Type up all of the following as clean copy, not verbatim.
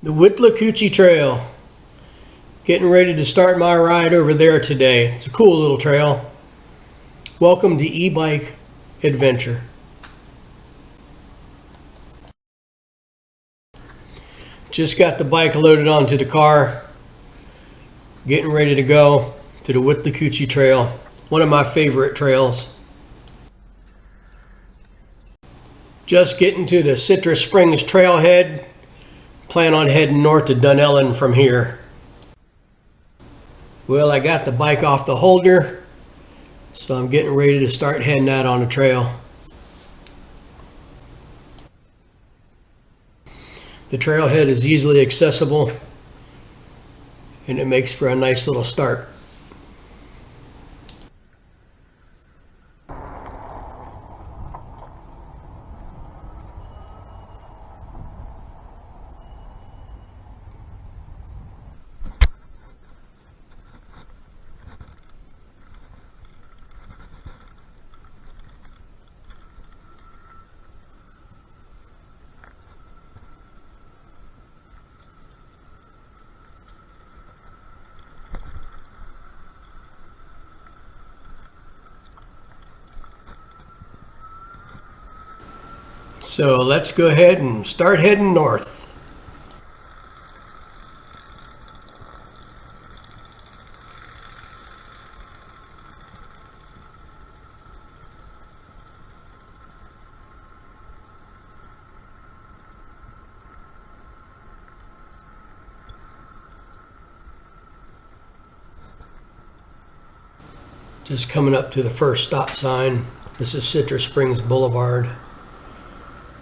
The Withlacoochee Trail. Getting ready to start my ride over there today. It's a cool little trail. Welcome to e-bike adventure. Just got the bike loaded onto the car. Getting ready to go to the Withlacoochee Trail. One of my favorite trails. Just getting to the Citrus Springs trailhead. Plan on heading north to Dunnellon from here. Well, I got the bike off the holder, so I'm getting ready to start heading out on the trail. The trailhead is easily accessible, and it makes for a nice little start. So let's go ahead and start heading north. Just coming up to the first stop sign. This is Citrus Springs Boulevard.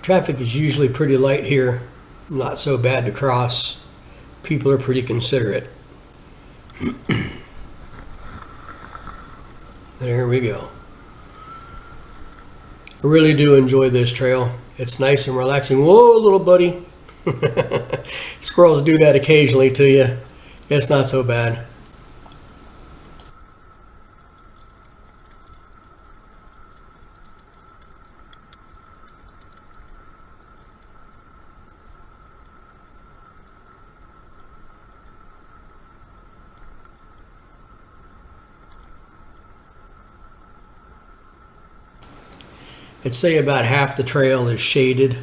Traffic is usually pretty light here, not so bad to cross. People are pretty considerate. There we go. I really do enjoy this trail. It's nice and relaxing. Whoa, little buddy. Squirrels do that occasionally to you. It's not so bad. I'd say about half the trail is shaded.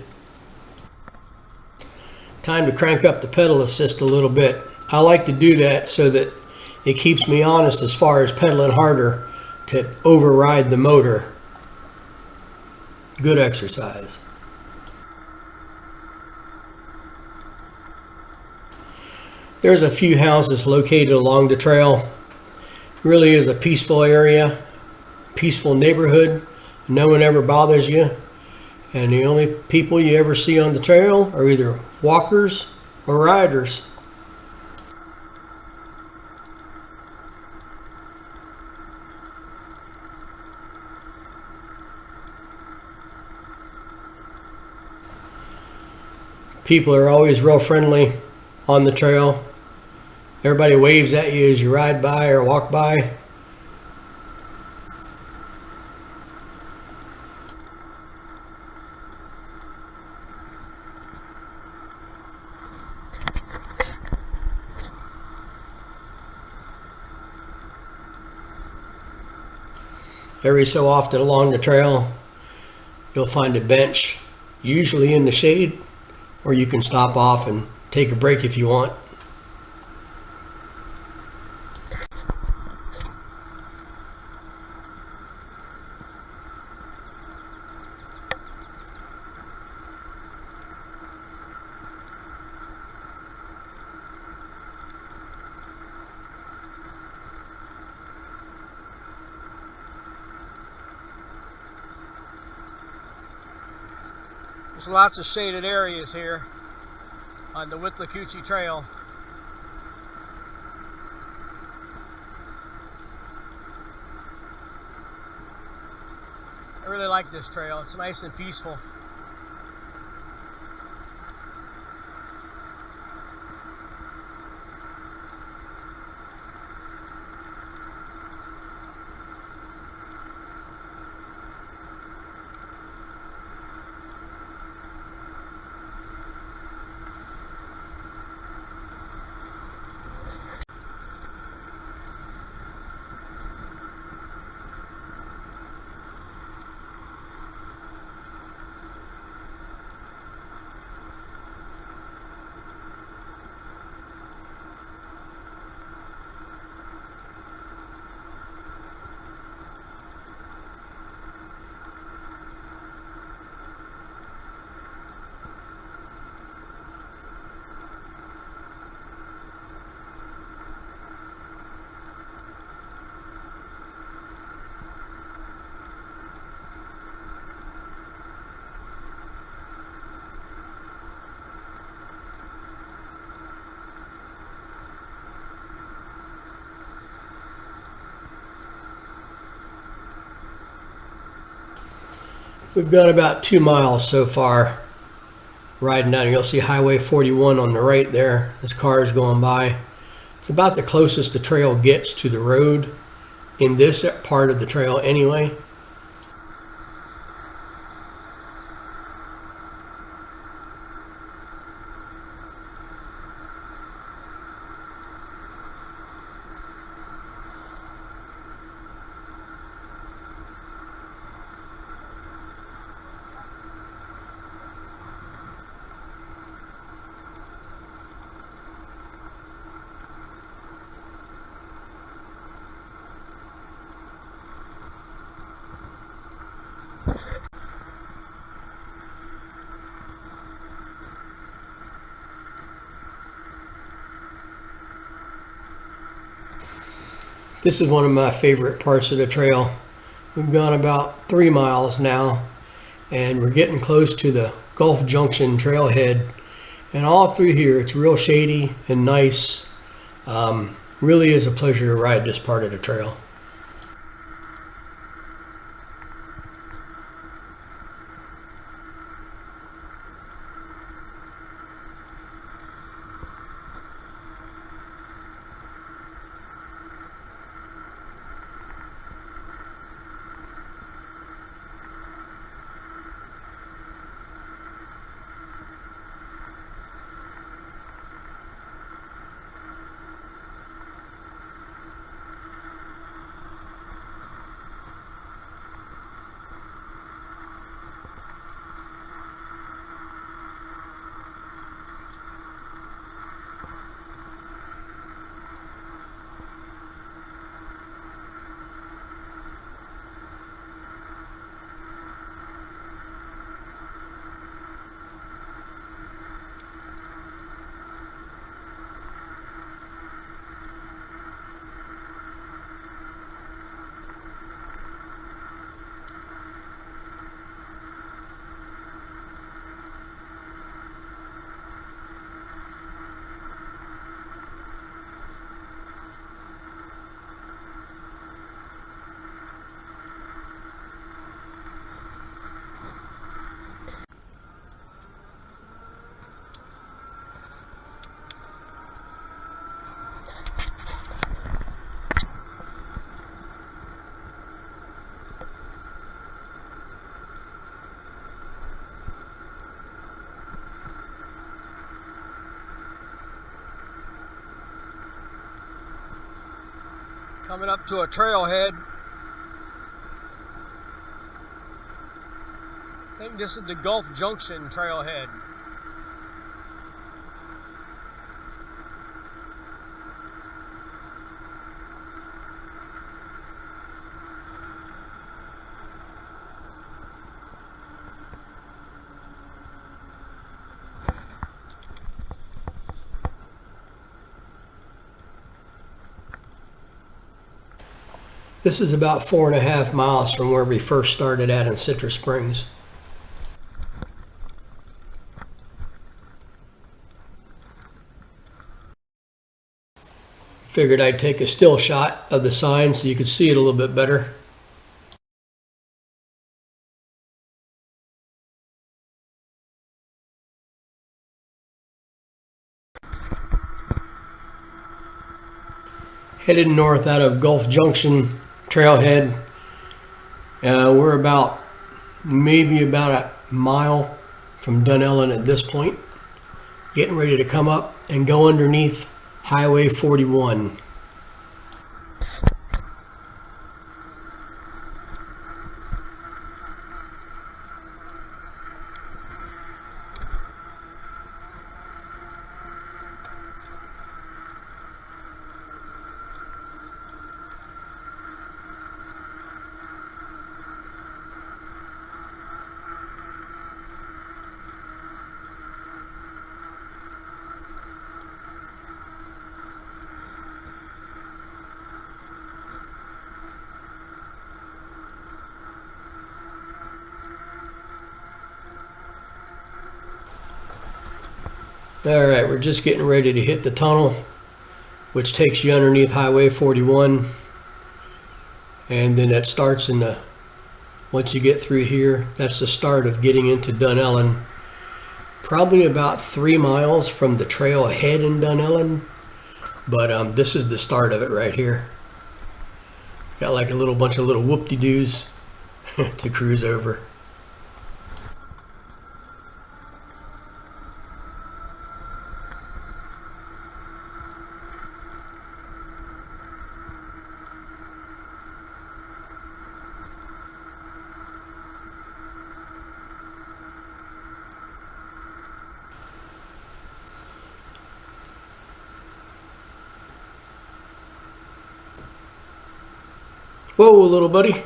Time to crank up the pedal assist a little bit. I like to do that so that it keeps me honest as far as pedaling harder to override the motor. Good exercise. There's a few houses located along the trail. It really is a peaceful area, peaceful neighborhood. No one ever bothers you, and the only people you ever see on the trail are either walkers or riders. People are always real friendly on the trail. Everybody waves at you as you ride by or walk by. Every so often along the trail, you'll find a bench, usually in the shade, or you can stop off and take a break if you want. There's lots of shaded areas here on the Withlacoochee Trail. I really like this trail. It's nice and peaceful. We've gone about 2 miles so far riding down. You'll see Highway 41 on the right there. This car is going by. It's about the closest the trail gets to the road in this part of the trail anyway. This is one of my favorite parts of the trail. We've gone about 3 miles now, and we're getting close to the Gulf Junction trailhead. And all through here, it's real shady and nice. Really is a pleasure to ride this part of the trail. Coming up to a trailhead. I think this is the Gulf Junction trailhead. This is about 4.5 miles from where we first started at in Citrus Springs. Figured I'd take a still shot of the sign so you could see it a little bit better. Headed north out of Gulf Junction trailhead. We're maybe about a mile from Dunnellon at this point. Getting ready to come up and go underneath Highway 41. Alright, we're just getting ready to hit the tunnel, which takes you underneath Highway 41, and then it starts in the Once you get through here, that's the start of getting into Dunnellon. Probably about 3 miles from the trail ahead in Dunnellon, but this is the start of it right here. Got like a little bunch of little whoop-de-doos to cruise over. Whoa, little buddy.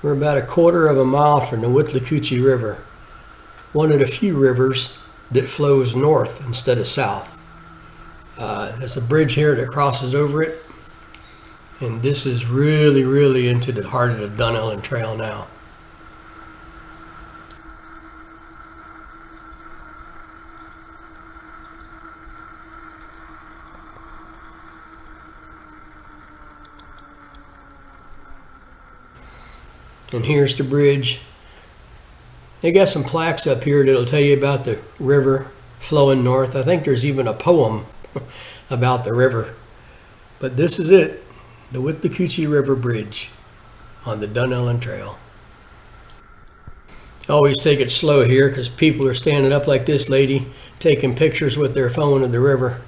We're about a quarter of a mile from the Withlacoochee River, one of the few rivers that flows north instead of south. There's a bridge here that crosses over it, and this is really into the heart of the Dunnellon Trail now. And here's the bridge. They got some plaques up here that'll tell you about the river flowing north. I think there's even a poem about the river. But this is it, the Withlacoochee River Bridge on the Dunnellon Trail. Always take it slow here because people are standing up like this lady taking pictures with their phone of the river.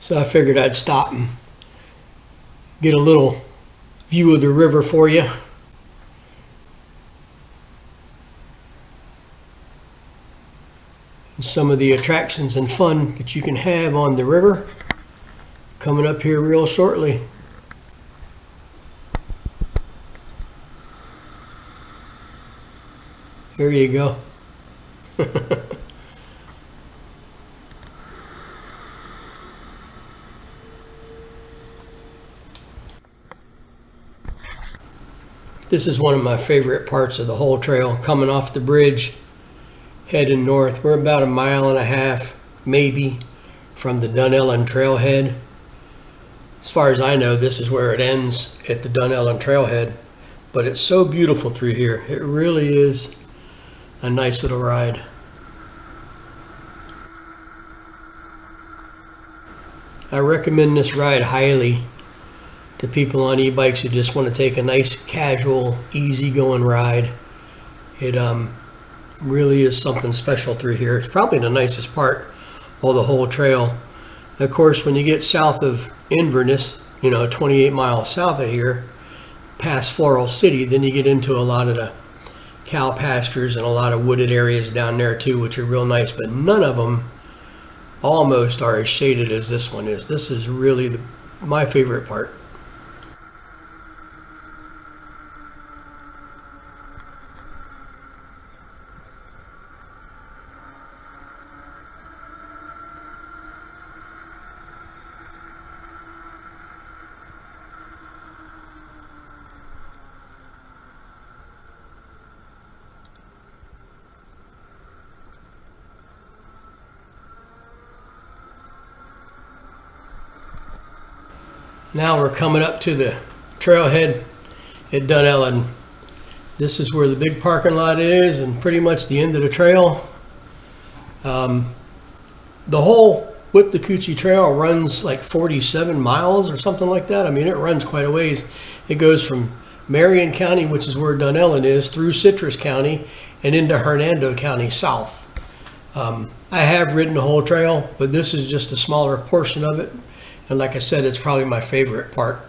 So I figured I'd stop and get a little view of the river for you. And some of the attractions and fun that you can have on the river coming up here real shortly. Here you go. This is one of my favorite parts of the whole trail, coming off the bridge, heading north. We're about 1.5 miles, maybe, from the Dunnellon trailhead. As far as I know, this is where it ends at the Dunnellon trailhead, but it's so beautiful through here. It really is a nice little ride. I recommend this ride highly to people on e-bikes who just want to take a nice, casual, easy-going ride. It really is something special through here. It's probably the nicest part of the whole trail. Of course, when you get south of Inverness, 28 miles south of here, past Floral City, then you get into a lot of the cow pastures and a lot of wooded areas down there too, which are real nice, but none of them almost are as shaded as this one is. This is really my favorite part. Now we're coming up to the trailhead at Dunnellon. This is where the big parking lot is and pretty much the end of the trail. The whole Withlacoochee Trail runs like 47 miles or something like that. I mean, it runs quite a ways. It goes from Marion County, which is where Dunnellon is, through Citrus County and into Hernando County south. I have ridden the whole trail, but this is just a smaller portion of it. And like I said, it's probably my favorite part.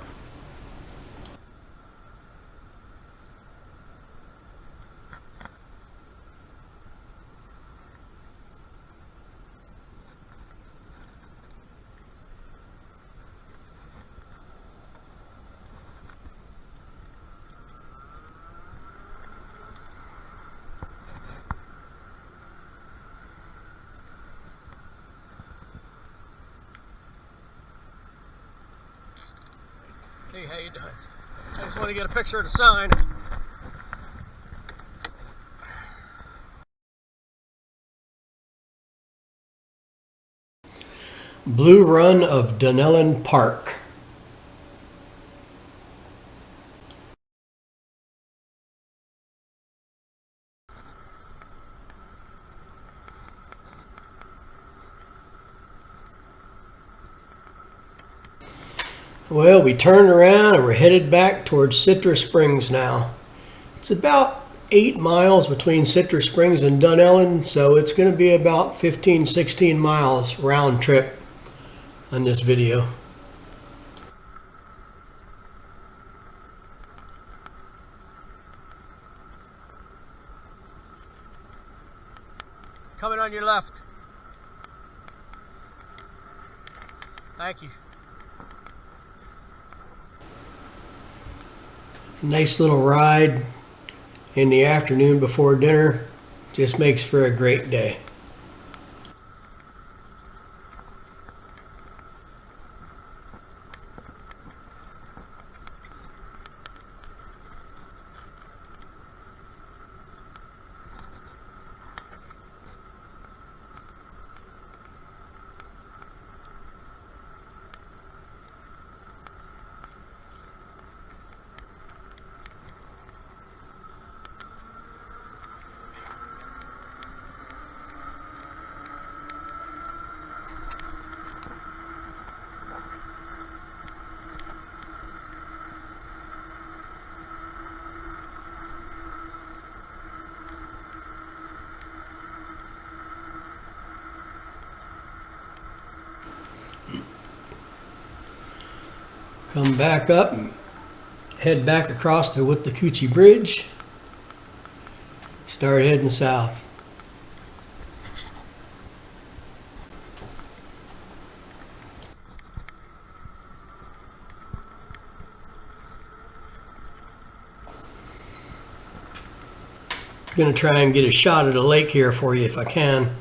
Hey, how you doing? I just want to get a picture of the sign. Blue Run of Dunnellon Park. Well, we turned around and we're headed back towards Citrus Springs now. It's about 8 miles between Citrus Springs and Dunnellon, so it's going to be about 15, 16 miles round trip on this video. Coming on your left. Thank you. Nice little ride in the afternoon before dinner. Just makes for a great day. Come back up and head back across the Withlacoochee Bridge. Start heading south. I'm going to try and get a shot of the lake here for you if I can.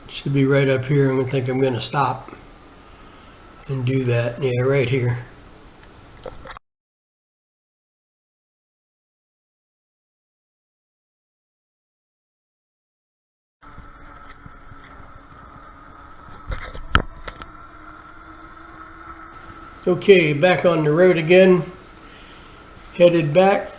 Should be right up here. I'm going to think I'm going to stop and do that. Yeah, right here. Okay, back on the road again. Headed back.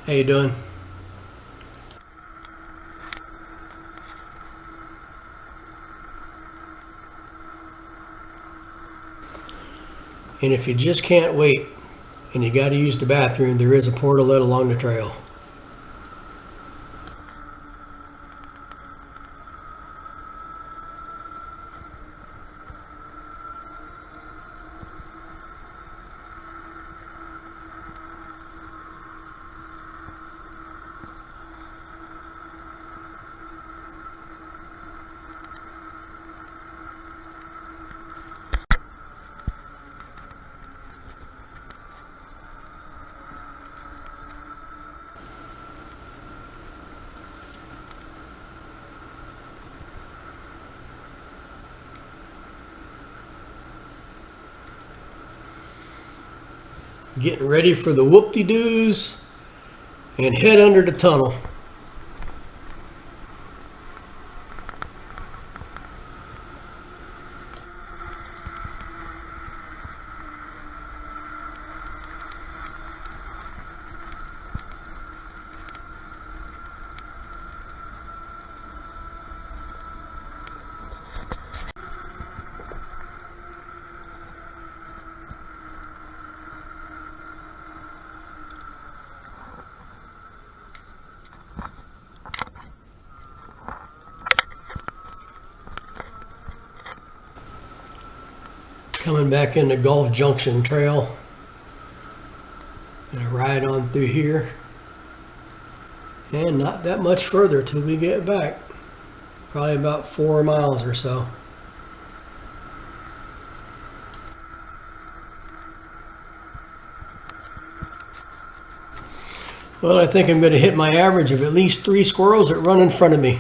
How you doing? And if you just can't wait and you got to use the bathroom, there is a portalet along the trail. Getting ready for the whoop-de-doos and head under the tunnel. Coming back in the Gulf Junction Trail. Gonna ride on through here. And not that much further till we get back. Probably about 4 miles or so. Well, I think I'm going to hit my average of at least 3 squirrels that run in front of me.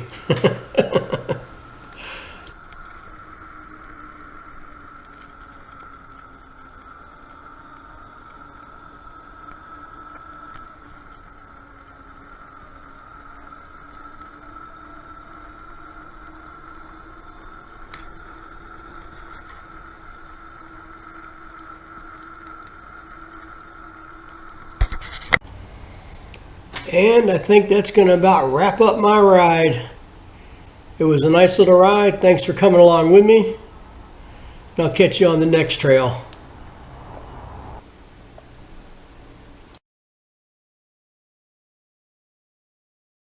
And I think that's going to about wrap up my ride. It was a nice little ride. Thanks for coming along with me. And I'll catch you on the next trail.